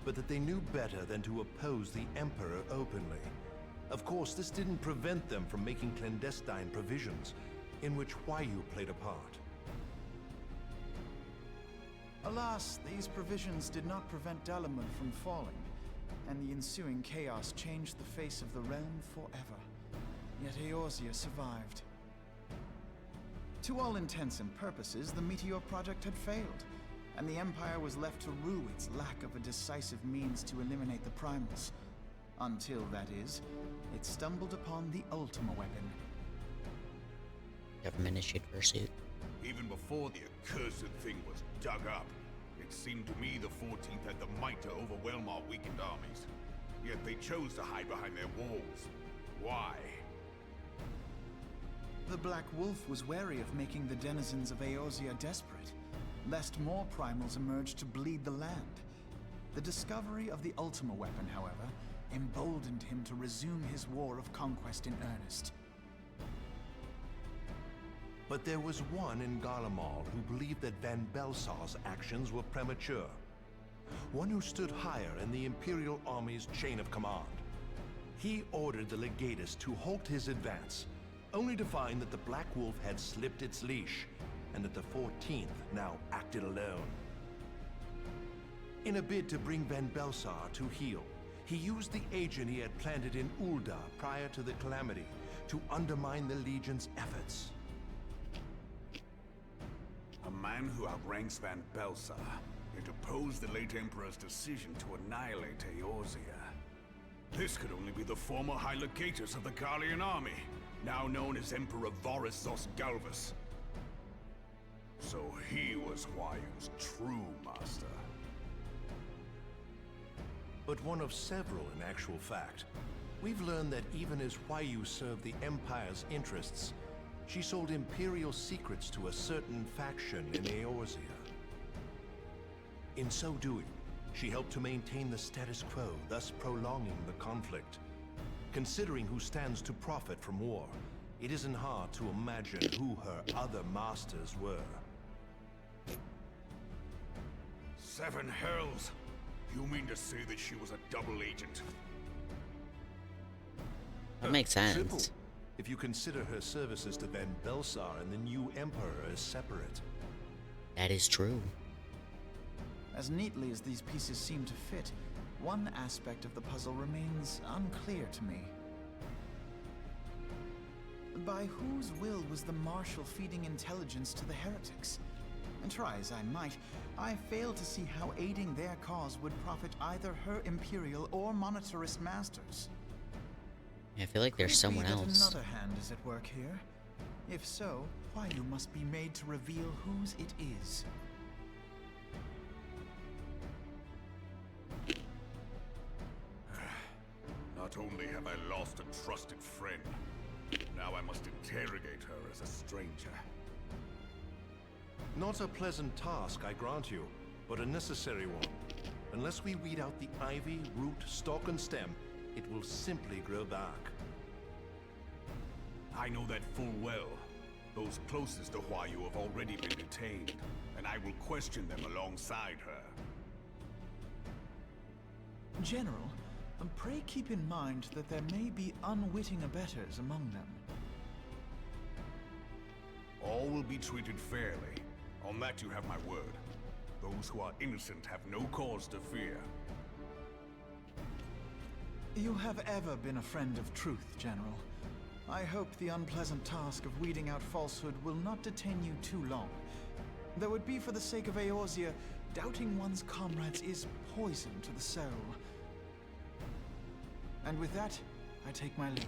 but that they knew better than to oppose the Emperor openly. Of course, this didn't prevent them from making clandestine provisions, in which Huayu played a part. Alas, these provisions did not prevent Dalamud from falling, and the ensuing chaos changed the face of the realm forever. Yet Eorzea survived. To all intents and purposes, the Meteor Project had failed, and the Empire was left to rue its lack of a decisive means to eliminate the Primals. Until, that is, it stumbled upon the Ultima weapon. Government-issued pursuit. Even before the accursed thing was dug up, it seemed to me the 14th had the might to overwhelm our weakened armies. Yet they chose to hide behind their walls. Why? The Black Wolf was wary of making the denizens of Eorzea desperate, lest more primals emerge to bleed the land. The discovery of the Ultima weapon, however, emboldened him to resume his war of conquest in earnest. But there was one in Garlemald who believed that Van Belsar's actions were premature. One who stood higher in the Imperial Army's chain of command. He ordered the Legatus to halt his advance, only to find that the Black Wolf had slipped its leash, and that the 14th now acted alone. In a bid to bring Van Belsar to heel, he used the agent he had planted in Ul'dah prior to the Calamity to undermine the Legion's efforts. A man who outranks Van Belsar opposed the late Emperor's decision to annihilate Eorzea. This could only be the former High Legatus of the Garlean army, now known as Emperor Varus Zos-Galvus. So he was Huayu's true master. But one of several in actual fact. We've learned that even as Huayu served the Empire's interests, she sold Imperial secrets to a certain faction in Eorzea. In so doing, she helped to maintain the status quo, thus prolonging the conflict. Considering who stands to profit from war, it isn't hard to imagine who her other masters were. 7 hells! You mean to say that she was a double agent? That makes sense. Triple, if you consider her services to Van Belsar and the new Emperor as separate. That is true. As neatly as these pieces seem to fit, one aspect of the puzzle remains unclear to me. By whose will was the Marshal feeding intelligence to the heretics? And try as I might, I fail to see how aiding their cause would profit either her Imperial or monetarist masters. I feel like there's someone Could it be that else. another hand is at work here? If so, Huayu must be made to reveal whose it is. Not only have I lost a trusted friend, now I must interrogate her as a stranger. Not a pleasant task, I grant you, but a necessary one. Unless we weed out the ivy, root, stalk, and stem, it will simply grow back. I know that full well. Those closest to Huayu have already been detained, and I will question them alongside her. General, pray keep in mind that there may be unwitting abettors among them. All will be treated fairly. On that you have my word. Those who are innocent have no cause to fear. You have ever been a friend of truth, General. I hope the unpleasant task of weeding out falsehood will not detain you too long. Though it be for the sake of Eorzea, doubting one's comrades is poison to the soul. And with that, I take my leave.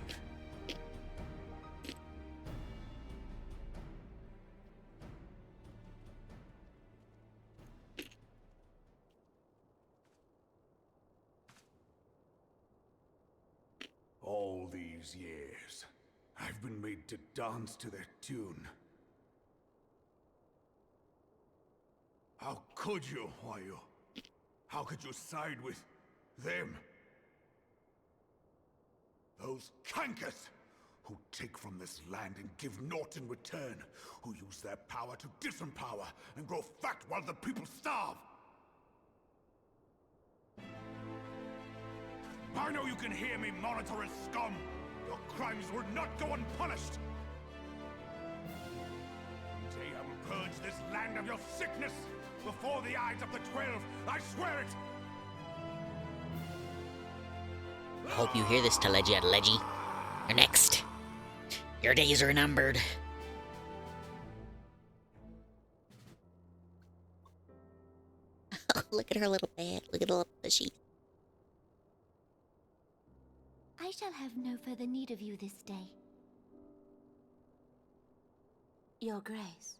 All these years, I've been made to dance to their tune. How could you, Huayu? How could you side with them? Those cankers who take from this land and give naught in return, who use their power to disempower and grow fat while the people starve. I know you can hear me, monitorous scum! Your crimes will not go unpunished! Purge this land of your sickness before the eyes of the 12. I swear it. I hope you hear this, Telegia Adeleji. You're next. Your days are numbered. Look at her little bag. Look at the little bushy. I shall have no further need of you this day. Your Grace.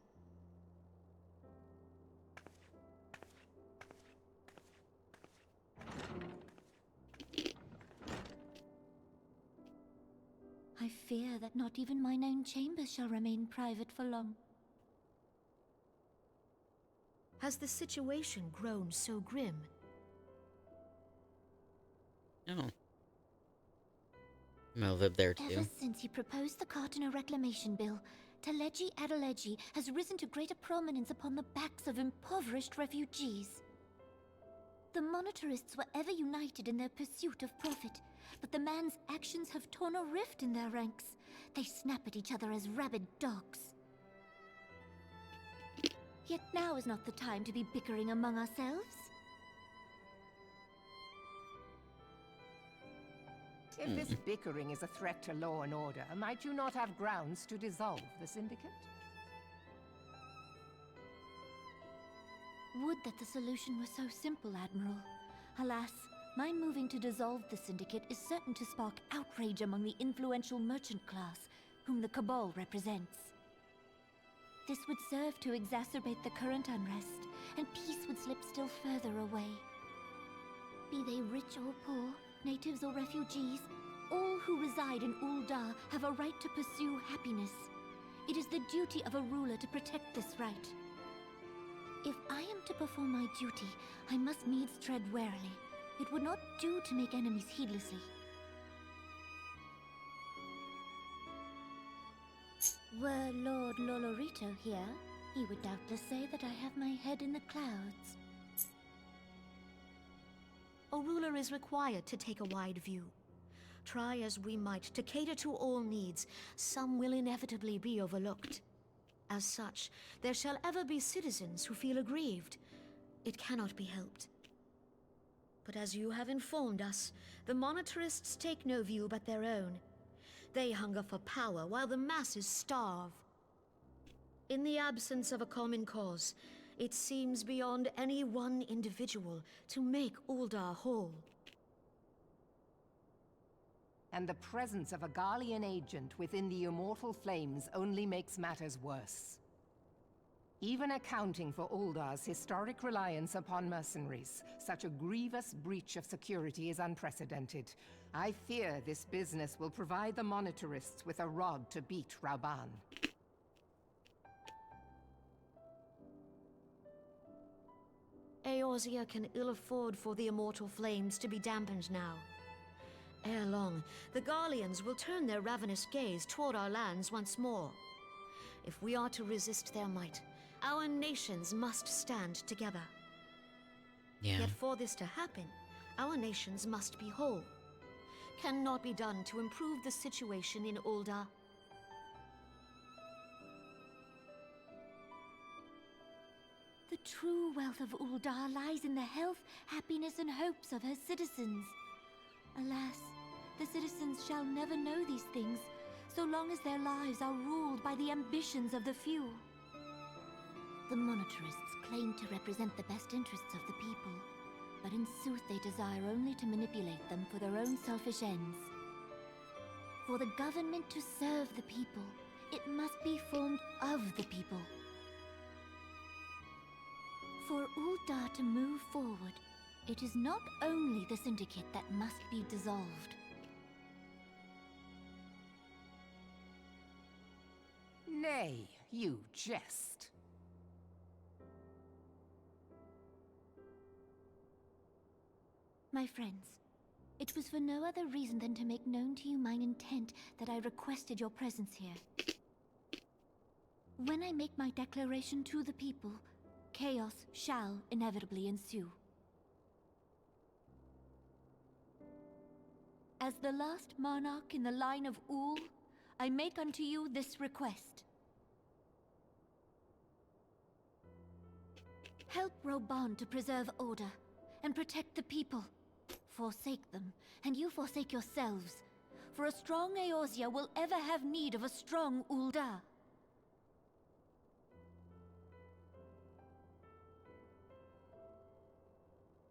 I fear that not even mine own chambers shall remain private for long. Has the situation grown so grim? No. Melvib there too. Ever since he proposed the Cardinal Reclamation Bill, Telegia Adeleji has risen to greater prominence upon the backs of impoverished refugees. The monetarists were ever united in their pursuit of profit, but the man's actions have torn a rift in their ranks. They snap at each other as rabid dogs. Yet now is not the time to be bickering among ourselves. If this bickering is a threat to law and order, might you not have grounds to dissolve the Syndicate? Would that the solution were so simple, Admiral. Alas, my moving to dissolve the Syndicate is certain to spark outrage among the influential merchant class, whom the Cabal represents. This would serve to exacerbate the current unrest, and peace would slip still further away. Be they rich or poor, natives or refugees, all who reside in Ul'dah have a right to pursue happiness. It is the duty of a ruler to protect this right. If I am to perform my duty, I must needs tread warily. It would not do to make enemies heedlessly. Were Lord Lolorito here, he would doubtless say that I have my head in the clouds. A ruler is required to take a wide view. Try as we might to cater to all needs, some will inevitably be overlooked. As such, there shall ever be citizens who feel aggrieved. It cannot be helped. But as you have informed us, the monetarists take no view but their own. They hunger for power while the masses starve. In the absence of a common cause, it seems beyond any one individual to make Ul'dah whole. And the presence of a Garlean agent within the Immortal Flames only makes matters worse. Even accounting for Ul'dah's historic reliance upon mercenaries, such a grievous breach of security is unprecedented. I fear this business will provide the monetarists with a rod to beat Rauban. Eorzea can ill afford for the Immortal Flames to be dampened now. Ere long, the Garleans will turn their ravenous gaze toward our lands once more. If we are to resist their might, our nations must stand together. Yeah. Yet for this to happen, our nations must be whole. Cannot be done to improve the situation in Ul'dah. The true wealth of Ul'dah lies in the health, happiness, and hopes of her citizens. Alas, the citizens shall never know these things, so long as their lives are ruled by the ambitions of the few. The monetarists claim to represent the best interests of the people, but in sooth they desire only to manipulate them for their own selfish ends. For the government to serve the people, it must be formed of the people. For Ul'dah to move forward, it is not only the Syndicate that must be dissolved. Nay, you jest. My friends, It was for no other reason than to make known to you mine intent that I requested your presence here. When I make my declaration to the people, chaos shall inevitably ensue. As the last monarch in the line of Ul, I make unto you this request. Help Reborn to preserve order and protect the people. Forsake them, and you forsake yourselves. For a strong Eorzea will ever have need of a strong Ul'dah.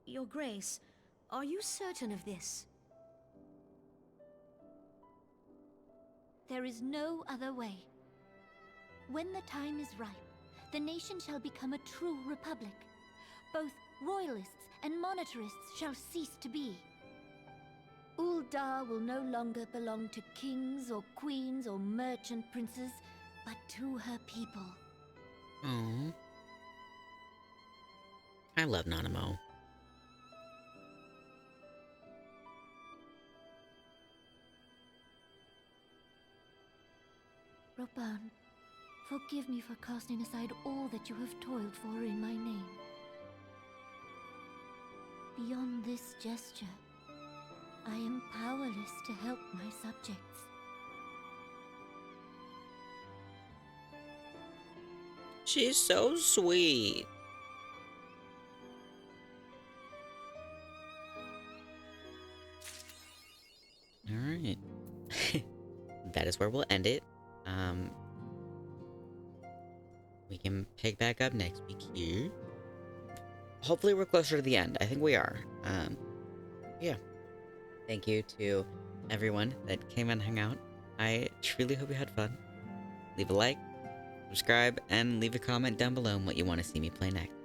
Your Grace, are you certain of this? There is no other way. When the time is ripe, the nation shall become a true republic. Both royalists and monetarists shall cease to be. Ul'dah will no longer belong to kings or queens or merchant princes, but to her people. Aww. I love Nanamo. Reborn, forgive me for casting aside all that you have toiled for in my name. Beyond this gesture, I am powerless to help my subjects. She's so sweet. Alright. That is where we'll end it. We can pick back up next week here. Hopefully we're closer to the end. I think we are. Yeah. Thank you to everyone that came and hung out. I truly hope you had fun. Leave a like, subscribe, and leave a comment down below on what you want to see me play next.